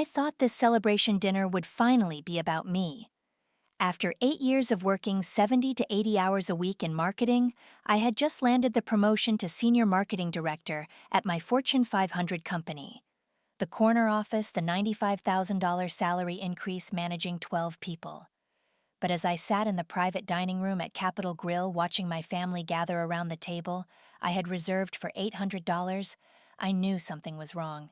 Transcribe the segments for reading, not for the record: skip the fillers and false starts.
I thought this celebration dinner would finally be about me. After 8 years of working 70 to 80 hours a week in marketing, I had just landed the promotion to senior marketing director at my Fortune 500 company. The corner office, the $95,000 salary increase managing 12 people. But as I sat in the private dining room at Capitol Grill watching my family gather around the table I had reserved for $800, I knew something was wrong.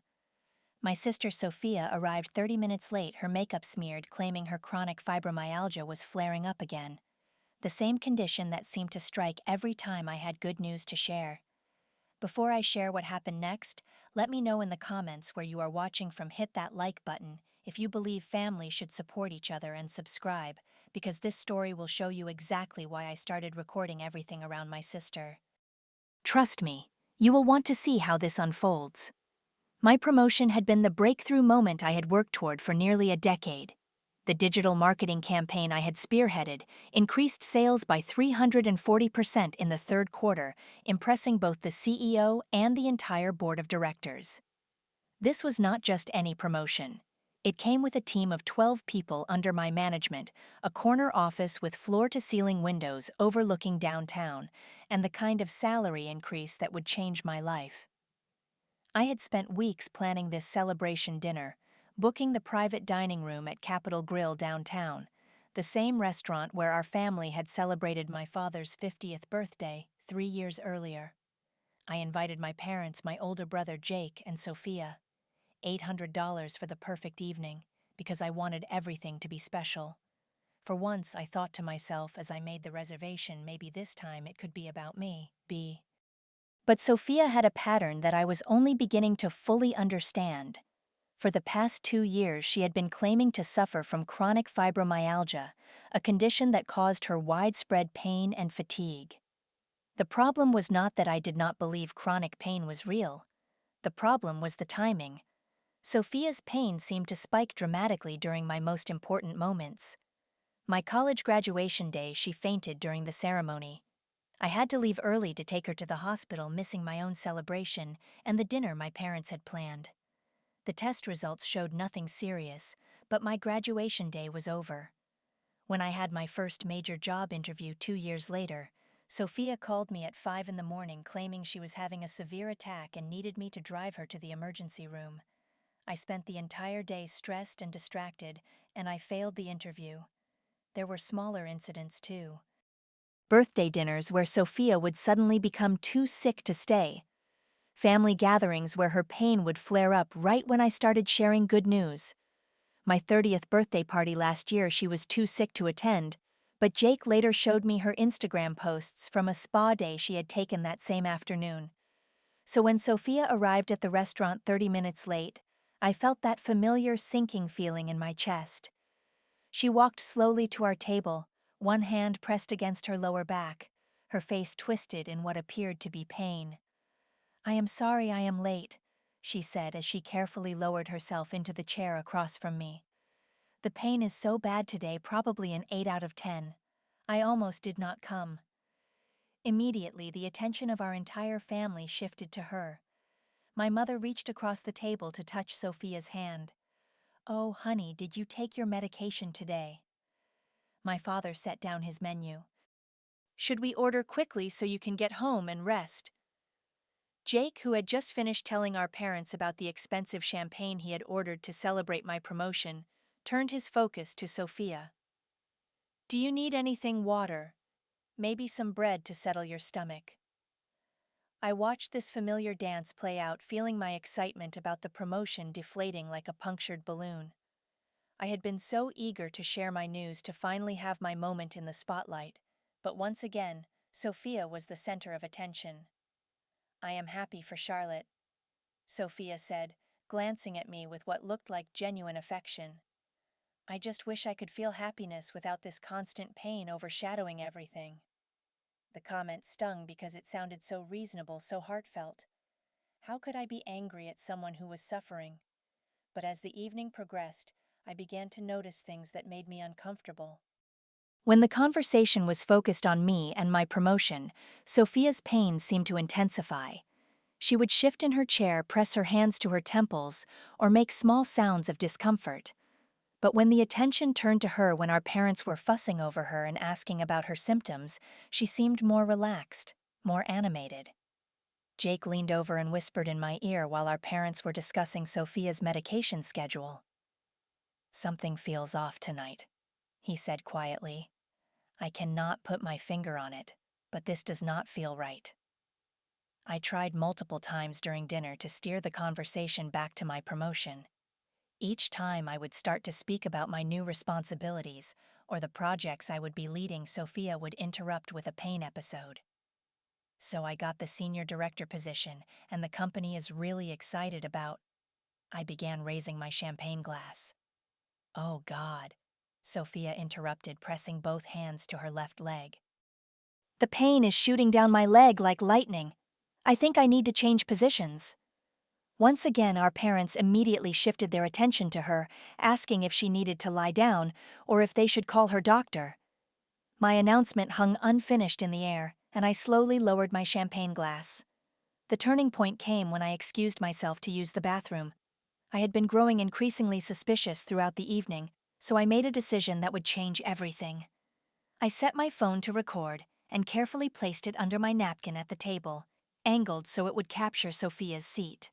My sister Sophia arrived 30 minutes late, her makeup smeared, claiming her chronic fibromyalgia was flaring up again. The same condition that seemed to strike every time I had good news to share. Before I share what happened next, let me know in the comments where you are watching from. Hit that like button if you believe family should support each other, and subscribe, because this story will show you exactly why I started recording everything around my sister. Trust me, you will want to see how this unfolds. My promotion had been the breakthrough moment I had worked toward for nearly a decade. The digital marketing campaign I had spearheaded increased sales by 340% in the third quarter, impressing both the CEO and the entire board of directors. This was not just any promotion. It came with a team of 12 people under my management, a corner office with floor-to-ceiling windows overlooking downtown, and the kind of salary increase that would change my life. I had spent weeks planning this celebration dinner, booking the private dining room at Capitol Grill downtown, the same restaurant where our family had celebrated my father's 50th birthday 3 years earlier. I invited my parents, my older brother Jake, and Sophia. $800 for the perfect evening, because I wanted everything to be special. For once, I thought to myself as I made the reservation, maybe this time it could be about me. But Sophia had a pattern that I was only beginning to fully understand. For the past 2 years, she had been claiming to suffer from chronic fibromyalgia, a condition that caused her widespread pain and fatigue. The problem was not that I did not believe chronic pain was real. The problem was the timing. Sophia's pain seemed to spike dramatically during my most important moments. My college graduation day, she fainted during the ceremony. I had to leave early to take her to the hospital, missing my own celebration and the dinner my parents had planned. The test results showed nothing serious, but my graduation day was over. When I had my first major job interview 2 years later, Sophia called me at 5 in the morning claiming she was having a severe attack and needed me to drive her to the emergency room. I spent the entire day stressed and distracted, and I failed the interview. There were smaller incidents too. Birthday dinners where Sophia would suddenly become too sick to stay. Family gatherings where her pain would flare up right when I started sharing good news. My 30th birthday party last year, she was too sick to attend, but Jake later showed me her Instagram posts from a spa day she had taken that same afternoon. So when Sophia arrived at the restaurant 30 minutes late, I felt that familiar sinking feeling in my chest. She walked slowly to our table, one hand pressed against her lower back, her face twisted in what appeared to be pain. "I am sorry I am late," she said as she carefully lowered herself into the chair across from me. "The pain is so bad today, probably an 8 out of 10. I almost did not come." Immediately, the attention of our entire family shifted to her. My mother reached across the table to touch Sophia's hand. "Oh, honey, did you take your medication today?" My father set down his menu. "Should we order quickly so you can get home and rest?" Jake, who had just finished telling our parents about the expensive champagne he had ordered to celebrate my promotion, turned his focus to Sophia. "Do you need anything? Water? Maybe some bread to settle your stomach?" I watched this familiar dance play out, feeling my excitement about the promotion deflating like a punctured balloon. I had been so eager to share my news, to finally have my moment in the spotlight, but once again, Sophia was the center of attention. "I am happy for Charlotte," Sophia said, glancing at me with what looked like genuine affection. "I just wish I could feel happiness without this constant pain overshadowing everything." The comment stung because it sounded so reasonable, so heartfelt. How could I be angry at someone who was suffering? But as the evening progressed, I began to notice things that made me uncomfortable. When the conversation was focused on me and my promotion, Sophia's pain seemed to intensify. She would shift in her chair, press her hands to her temples, or make small sounds of discomfort. But when the attention turned to her when our parents were fussing over her and asking about her symptoms, she seemed more relaxed, more animated. Jake leaned over and whispered in my ear while our parents were discussing Sophia's medication schedule. "Something feels off tonight," he said quietly. "I cannot put my finger on it, but this does not feel right." I tried multiple times during dinner to steer the conversation back to my promotion. Each time I would start to speak about my new responsibilities or the projects I would be leading, Sophia would interrupt with a pain episode. "So I got the senior director position, and the company is really excited about—" I began raising my champagne glass. "Oh God," Sophia interrupted, pressing both hands to her left leg. "The pain is shooting down my leg like lightning. I think I need to change positions." Once again, our parents immediately shifted their attention to her, asking if she needed to lie down or if they should call her doctor. My announcement hung unfinished in the air, and I slowly lowered my champagne glass. The turning point came when I excused myself to use the bathroom. I had been growing increasingly suspicious throughout the evening, so I made a decision that would change everything. I set my phone to record and carefully placed it under my napkin at the table, angled so it would capture Sophia's seat.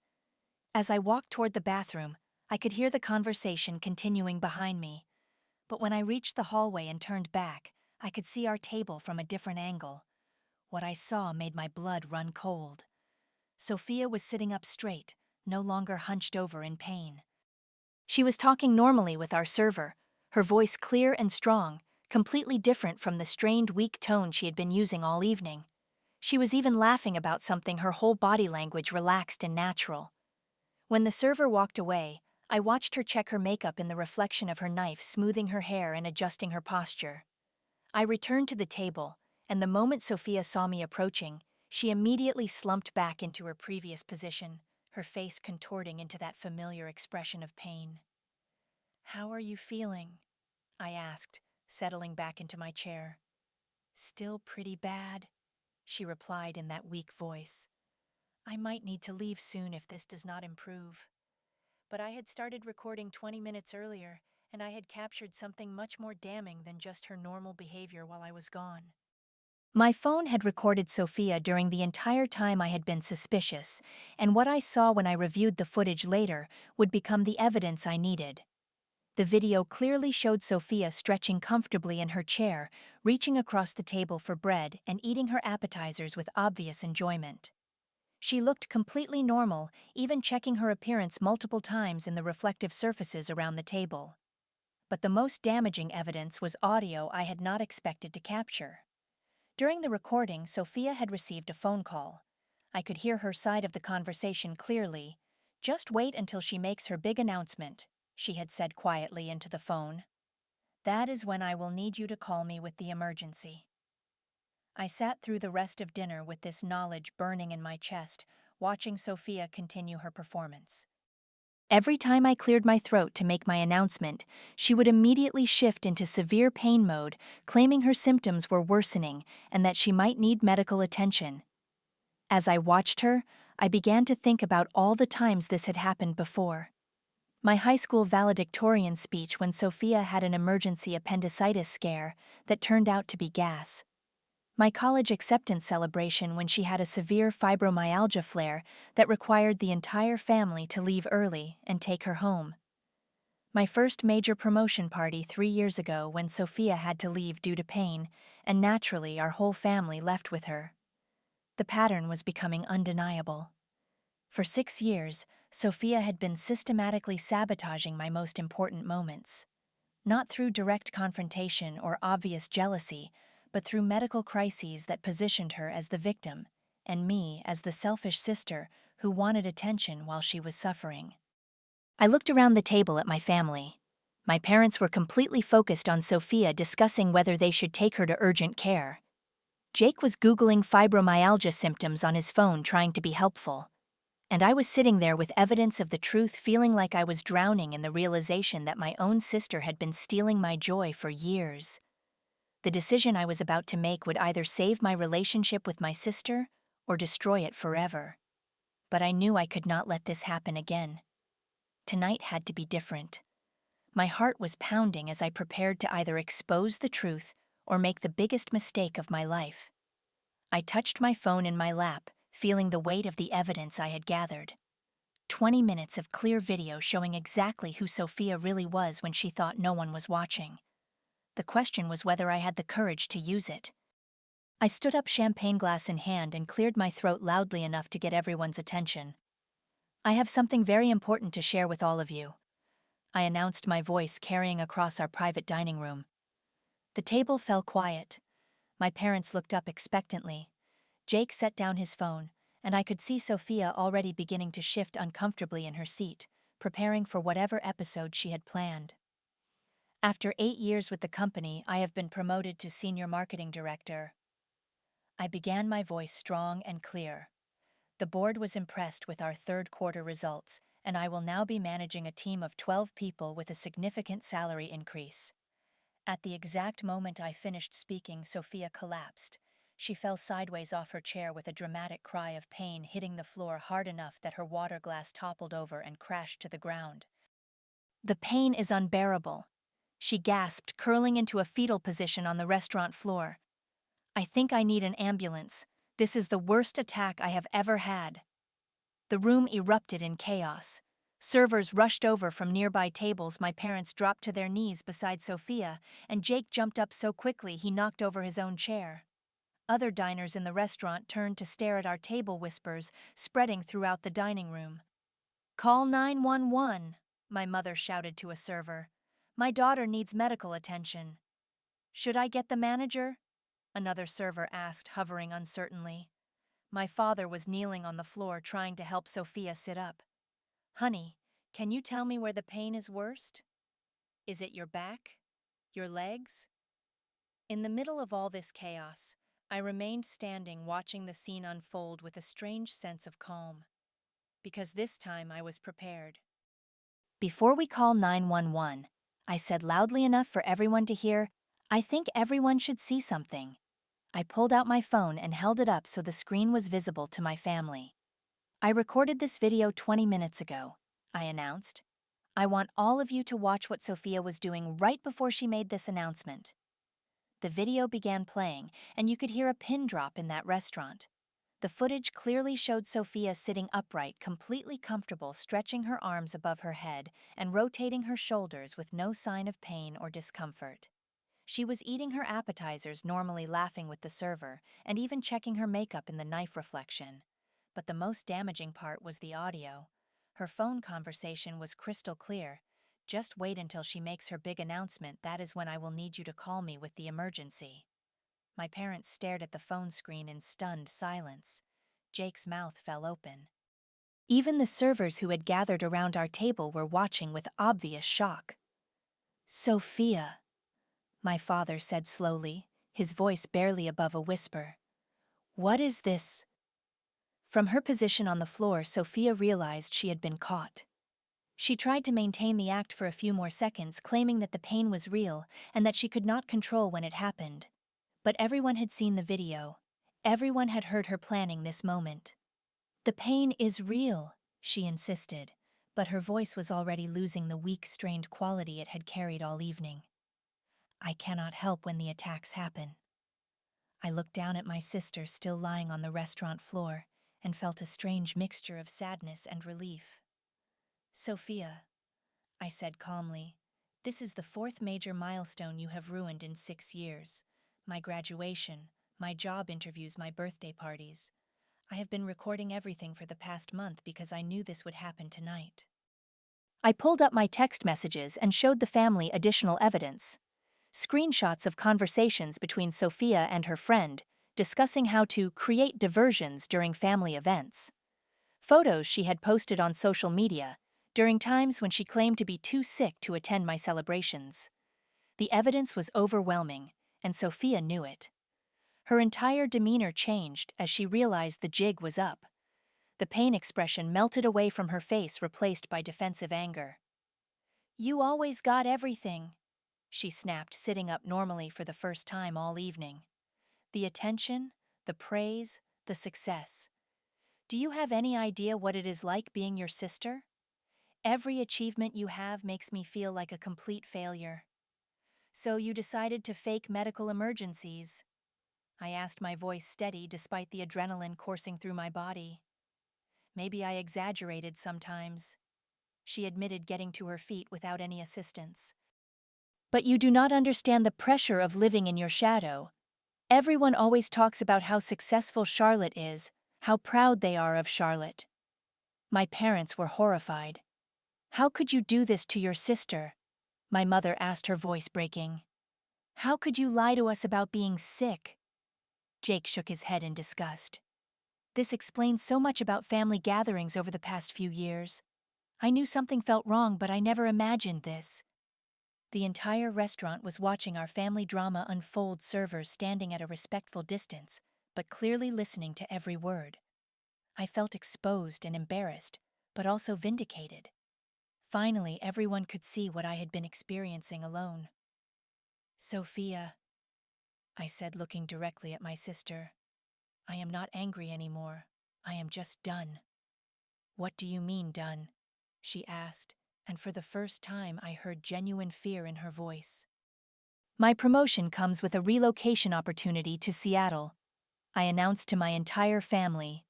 As I walked toward the bathroom, I could hear the conversation continuing behind me. But when I reached the hallway and turned back, I could see our table from a different angle. What I saw made my blood run cold. Sophia was sitting up straight, no longer hunched over in pain. She was talking normally with our server, her voice clear and strong, completely different from the strained, weak tone she had been using all evening. She was even laughing about something, her whole body language relaxed and natural. When the server walked away, I watched her check her makeup in the reflection of her knife, smoothing her hair and adjusting her posture. I returned to the table, and the moment Sophia saw me approaching, she immediately slumped back into her previous position, her face contorting into that familiar expression of pain. "How are you feeling?" I asked, settling back into my chair. "Still pretty bad," she replied in that weak voice. "I might need to leave soon if this does not improve." But I had started recording 20 minutes earlier, and I had captured something much more damning than just her normal behavior while I was gone. My phone had recorded Sophia during the entire time I had been suspicious, and what I saw when I reviewed the footage later would become the evidence I needed. The video clearly showed Sophia stretching comfortably in her chair, reaching across the table for bread and eating her appetizers with obvious enjoyment. She looked completely normal, even checking her appearance multiple times in the reflective surfaces around the table. But the most damaging evidence was audio I had not expected to capture. During the recording, Sophia had received a phone call. I could hear her side of the conversation clearly. "Just wait until she makes her big announcement," she had said quietly into the phone. "That is when I will need you to call me with the emergency." I sat through the rest of dinner with this knowledge burning in my chest, watching Sophia continue her performance. Every time I cleared my throat to make my announcement, she would immediately shift into severe pain mode, claiming her symptoms were worsening and that she might need medical attention. As I watched her, I began to think about all the times this had happened before. My high school valedictorian speech when Sophia had an emergency appendicitis scare that turned out to be gas. My college acceptance celebration when she had a severe fibromyalgia flare that required the entire family to leave early and take her home. My first major promotion party 3 years ago when Sophia had to leave due to pain, and naturally our whole family left with her. The pattern was becoming undeniable. For 6 years, Sophia had been systematically sabotaging my most important moments. Not through direct confrontation or obvious jealousy, but through medical crises that positioned her as the victim, and me as the selfish sister who wanted attention while she was suffering. I looked around the table at my family. My parents were completely focused on Sophia, discussing whether they should take her to urgent care. Jake was Googling fibromyalgia symptoms on his phone, trying to be helpful. And I was sitting there with evidence of the truth, feeling like I was drowning in the realization that my own sister had been stealing my joy for years. The decision I was about to make would either save my relationship with my sister or destroy it forever. but I knew I could not let this happen again. Tonight had to be different. My heart was pounding as I prepared to either expose the truth or make the biggest mistake of my life. I touched my phone in my lap, feeling the weight of the evidence I had gathered. 20 minutes of clear video showing exactly who Sophia really was when she thought no one was watching. The question was whether I had the courage to use it. I stood up, champagne glass in hand, and cleared my throat loudly enough to get everyone's attention. I have something very important to share with all of you, I announced, my voice carrying across our private dining room. The table fell quiet. My parents looked up expectantly. Jake set down his phone, and I could see Sophia already beginning to shift uncomfortably in her seat, preparing for whatever episode she had planned. After 8 years with the company, I have been promoted to senior marketing director. I began, my voice strong and clear. The board was impressed with our third quarter results, and I will now be managing a team of 12 people with a significant salary increase. At the exact moment I finished speaking, Sophia collapsed. She fell sideways off her chair with a dramatic cry of pain, hitting the floor hard enough that her water glass toppled over and crashed to the ground. The pain is unbearable, she gasped, curling into a fetal position on the restaurant floor. I think I need an ambulance. This is the worst attack I have ever had. The room erupted in chaos. Servers rushed over from nearby tables. My parents dropped to their knees beside Sophia, and Jake jumped up so quickly he knocked over his own chair. Other diners in the restaurant turned to stare at our table, whispers spreading throughout the dining room. "Call 911, my mother shouted to a server. "My daughter needs medical attention." "Should I get the manager?" another server asked, hovering uncertainly. My father was kneeling on the floor trying to help Sophia sit up. "Honey, can you tell me where the pain is worst? Is it your back? Your legs?" In the middle of all this chaos, I remained standing, watching the scene unfold with a strange sense of calm. Because this time I was prepared. "Before we call 911, I said loudly enough for everyone to hear, I think everyone should see something. I pulled out my phone and held it up so the screen was visible to my family. I recorded this video 20 minutes ago, I announced. I want all of you to watch what Sophia was doing right before she made this announcement. The video began playing, and you could hear a pin drop in that restaurant. The footage clearly showed Sophia sitting upright, completely comfortable, stretching her arms above her head and rotating her shoulders with no sign of pain or discomfort. She was eating her appetizers, normally laughing with the server, and even checking her makeup in the knife reflection. But the most damaging part was the audio. Her phone conversation was crystal clear. "Just wait until she makes her big announcement. That is when I will need you to call me with the emergency." My parents stared at the phone screen in stunned silence. Jake's mouth fell open. Even the servers who had gathered around our table were watching with obvious shock. "Sophia," my father said slowly, his voice barely above a whisper. "What is this?" From her position on the floor, Sophia realized she had been caught. She tried to maintain the act for a few more seconds, claiming that the pain was real and that she could not control when it happened. But everyone had seen the video. Everyone had heard her planning this moment. "The pain is real," she insisted, but her voice was already losing the weak, strained quality it had carried all evening. "I cannot help when the attacks happen." I looked down at my sister still lying on the restaurant floor and felt a strange mixture of sadness and relief. "Sophia," I said calmly, "this is the 4th major milestone you have ruined in 6 years. My graduation, my job interviews, my birthday parties. I have been recording everything for the past month because I knew this would happen tonight." I pulled up my text messages and showed the family additional evidence. Screenshots of conversations between Sophia and her friend, discussing how to create diversions during family events. Photos she had posted on social media, during times when she claimed to be too sick to attend my celebrations. The evidence was overwhelming, and Sophia knew it. Her entire demeanor changed as she realized the jig was up. The pain expression melted away from her face, replaced by defensive anger. "You always got everything," she snapped, sitting up normally for the first time all evening. "The attention, the praise, the success. Do you have any idea what it is like being your sister? Every achievement you have makes me feel like a complete failure. So you decided to fake medical emergencies? I asked, my voice steady despite the adrenaline coursing through my body. Maybe I exaggerated sometimes. She admitted, getting to her feet without any assistance. But you do not understand the pressure of living in your shadow. Everyone always talks about how successful Charlotte is, how proud they are of Charlotte. My parents were horrified. How could you do this to your sister? My mother asked, her voice breaking. How could you lie to us about being sick? Jake shook his head in disgust. This explains so much about family gatherings over the past few years. I knew something felt wrong, but I never imagined this. The entire restaurant was watching our family drama unfold, servers standing at a respectful distance, but clearly listening to every word. I felt exposed and embarrassed, but also vindicated. Finally, everyone could see what I had been experiencing alone. Sophia, I said, looking directly at my sister. I am not angry anymore. I am just done. What do you mean, done? She asked, and for the first time I heard genuine fear in her voice. My promotion comes with a relocation opportunity to Seattle, I announced to my entire family.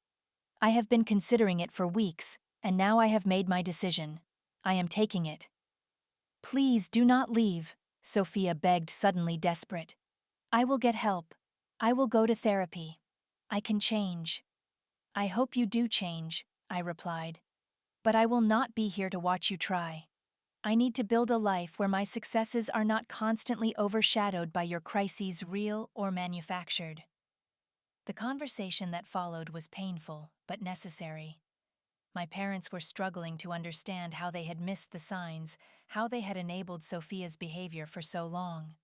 I have been considering it for weeks, and now I have made my decision. I am taking it. Please do not leave, Sophia begged, suddenly desperate. I will get help. I will go to therapy. I can change. I hope you do change, I replied. But I will not be here to watch you try. I need to build a life where my successes are not constantly overshadowed by your crises, real or manufactured. The conversation that followed was painful, but necessary. My parents were struggling to understand how they had missed the signs, how they had enabled Sophia's behavior for so long.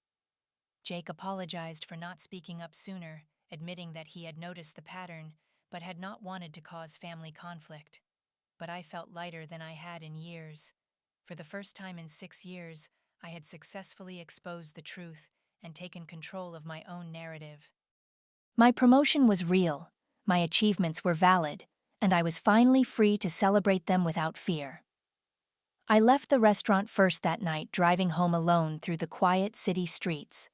Jake apologized for not speaking up sooner, admitting that he had noticed the pattern, but had not wanted to cause family conflict. But I felt lighter than I had in years. For the first time in 6 years, I had successfully exposed the truth and taken control of my own narrative. My promotion was real, my achievements were valid, and I was finally free to celebrate them without fear. I left the restaurant first that night, driving home alone through the quiet city streets.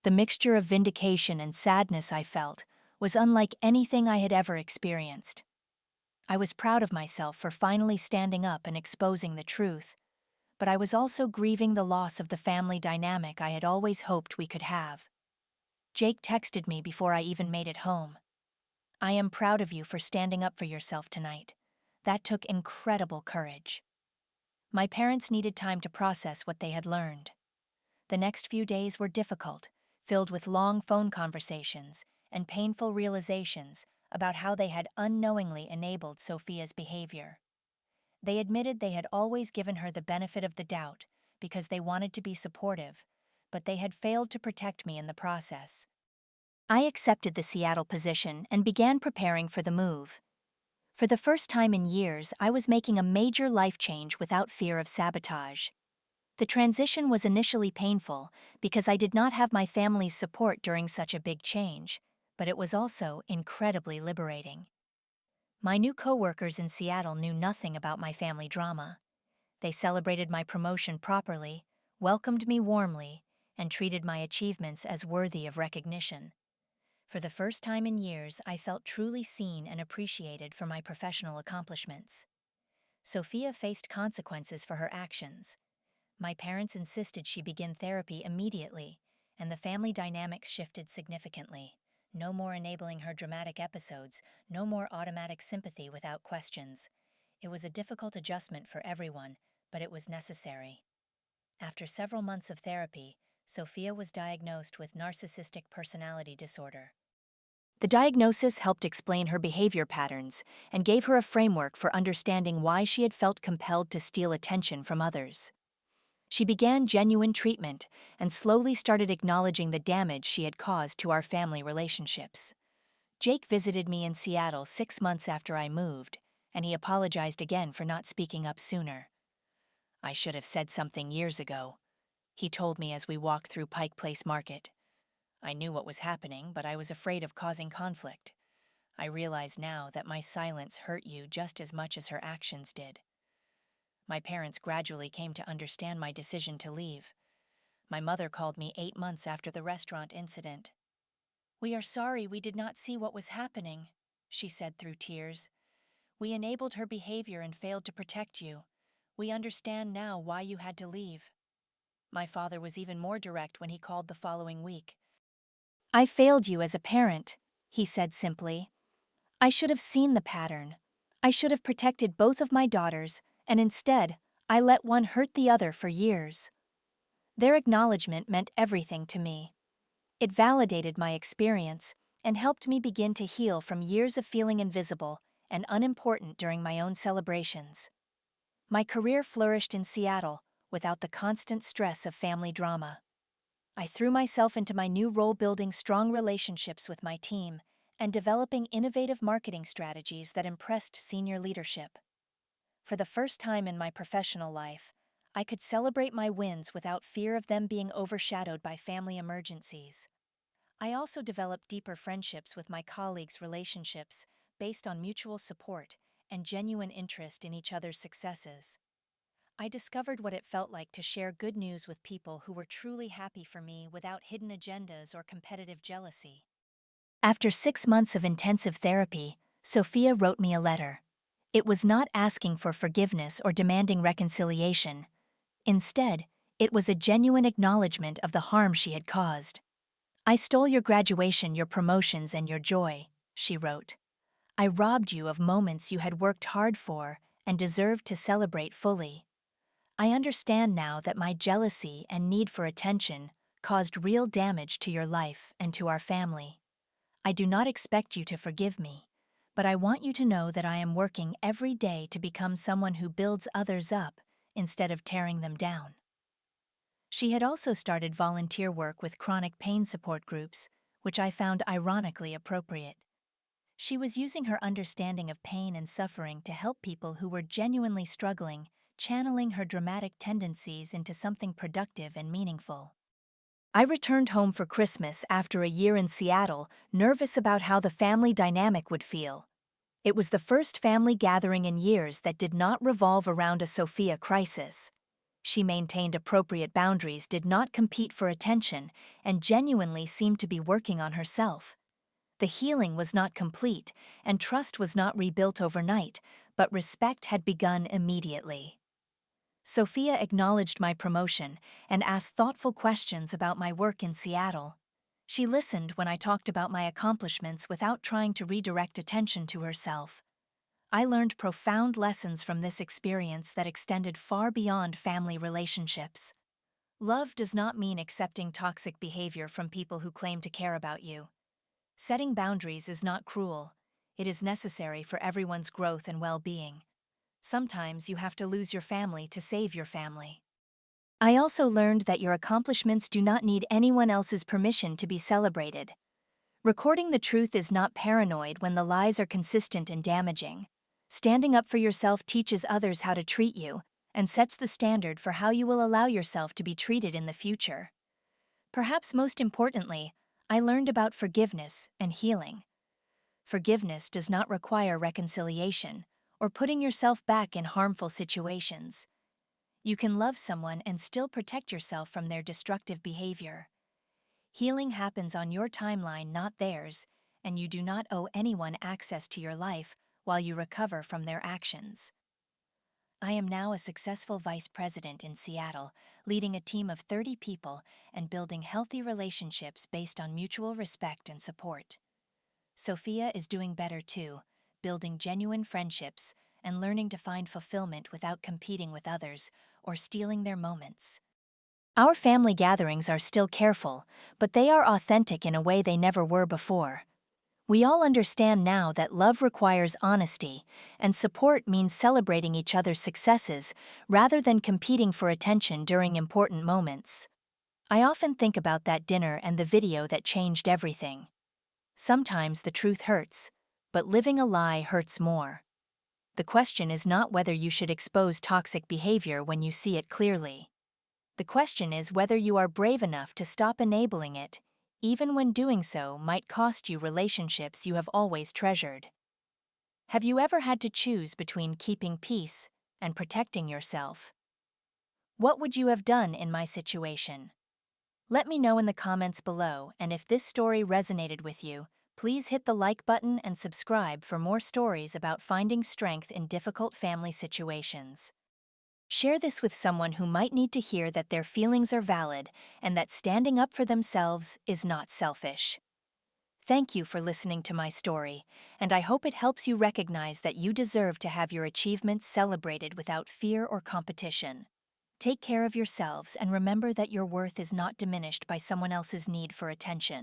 The mixture of vindication and sadness I felt was unlike anything I had ever experienced. I was proud of myself for finally standing up and exposing the truth, but I was also grieving the loss of the family dynamic I had always hoped we could have. Jake texted me before I even made it home. I am proud of you for standing up for yourself tonight. That took incredible courage. My parents needed time to process what they had learned. The next few days were difficult, filled with long phone conversations and painful realizations about how they had unknowingly enabled Sophia's behavior. They admitted they had always given her the benefit of the doubt because they wanted to be supportive, but they had failed to protect me in the process. I accepted the Seattle position and began preparing for the move. For the first time in years, I was making a major life change without fear of sabotage. The transition was initially painful because I did not have my family's support during such a big change, but it was also incredibly liberating. My new coworkers in Seattle knew nothing about my family drama. They celebrated my promotion properly, welcomed me warmly, and treated my achievements as worthy of recognition. For the first time in years, I felt truly seen and appreciated for my professional accomplishments. Sophia faced consequences for her actions. My parents insisted she begin therapy immediately, and the family dynamics shifted significantly. No more enabling her dramatic episodes, no more automatic sympathy without questions. It was a difficult adjustment for everyone, but it was necessary. After several months of therapy, Sophia was diagnosed with narcissistic personality disorder. The diagnosis helped explain her behavior patterns and gave her a framework for understanding why she had felt compelled to steal attention from others. She began genuine treatment and slowly started acknowledging the damage she had caused to our family relationships. Jake visited me in Seattle 6 months after I moved, and he apologized again for not speaking up sooner. I should have said something years ago, he told me as we walked through Pike Place Market. I knew what was happening, but I was afraid of causing conflict. I realize now that my silence hurt you just as much as her actions did. My parents gradually came to understand my decision to leave. My mother called me 8 months after the restaurant incident. "We are sorry we did not see what was happening," she said through tears. "We enabled her behavior and failed to protect you. We understand now why you had to leave." My father was even more direct when he called the following week. "I failed you as a parent," he said simply. "I should have seen the pattern. I should have protected both of my daughters, and instead, I let one hurt the other for years." Their acknowledgement meant everything to me. It validated my experience and helped me begin to heal from years of feeling invisible and unimportant during my own celebrations. My career flourished in Seattle without the constant stress of family drama. I threw myself into my new role, building strong relationships with my team and developing innovative marketing strategies that impressed senior leadership. For the first time in my professional life, I could celebrate my wins without fear of them being overshadowed by family emergencies. I also developed deeper friendships with my colleagues, relationships based on mutual support and genuine interest in each other's successes. I discovered what it felt like to share good news with people who were truly happy for me without hidden agendas or competitive jealousy. After 6 months of intensive therapy, Sophia wrote me a letter. It was not asking for forgiveness or demanding reconciliation. Instead, it was a genuine acknowledgement of the harm she had caused. "I stole your graduation, your promotions, and your joy," she wrote. "I robbed you of moments you had worked hard for and deserved to celebrate fully. I understand now that my jealousy and need for attention caused real damage to your life and to our family. I do not expect you to forgive me, but I want you to know that I am working every day to become someone who builds others up instead of tearing them down." She had also started volunteer work with chronic pain support groups, which I found ironically appropriate. She was using her understanding of pain and suffering to help people who were genuinely struggling, channeling her dramatic tendencies into something productive and meaningful. I returned home for Christmas after a year in Seattle, nervous about how the family dynamic would feel. It was the first family gathering in years that did not revolve around a Sophia crisis. She maintained appropriate boundaries, did not compete for attention, and genuinely seemed to be working on herself. The healing was not complete, and trust was not rebuilt overnight, but respect had begun immediately. Sophia acknowledged my promotion and asked thoughtful questions about my work in Seattle. She listened when I talked about my accomplishments without trying to redirect attention to herself. I learned profound lessons from this experience that extended far beyond family relationships. Love does not mean accepting toxic behavior from people who claim to care about you. Setting boundaries is not cruel. It is necessary for everyone's growth and well-being. Sometimes you have to lose your family to save your family. I also learned that your accomplishments do not need anyone else's permission to be celebrated. Recording the truth is not paranoid when the lies are consistent and damaging. Standing up for yourself teaches others how to treat you and sets the standard for how you will allow yourself to be treated in the future. Perhaps most importantly, I learned about forgiveness and healing. Forgiveness does not require reconciliation or putting yourself back in harmful situations. You can love someone and still protect yourself from their destructive behavior. Healing happens on your timeline, not theirs, and you do not owe anyone access to your life while you recover from their actions. I am now a successful vice president in Seattle, leading a team of 30 people and building healthy relationships based on mutual respect and support. Sophia is doing better too, building genuine friendships and learning to find fulfillment without competing with others or stealing their moments. Our family gatherings are still careful, but they are authentic in a way they never were before. We all understand now that love requires honesty, and support means celebrating each other's successes rather than competing for attention during important moments. I often think about that dinner and the video that changed everything. Sometimes the truth hurts, but living a lie hurts more. The question is not whether you should expose toxic behavior when you see it clearly. The question is whether you are brave enough to stop enabling it, even when doing so might cost you relationships you have always treasured. Have you ever had to choose between keeping peace and protecting yourself? What would you have done in my situation? Let me know in the comments below, and if this story resonated with you, please hit the like button and subscribe for more stories about finding strength in difficult family situations. Share this with someone who might need to hear that their feelings are valid and that standing up for themselves is not selfish. Thank you for listening to my story, and I hope it helps you recognize that you deserve to have your achievements celebrated without fear or competition. Take care of yourselves and remember that your worth is not diminished by someone else's need for attention.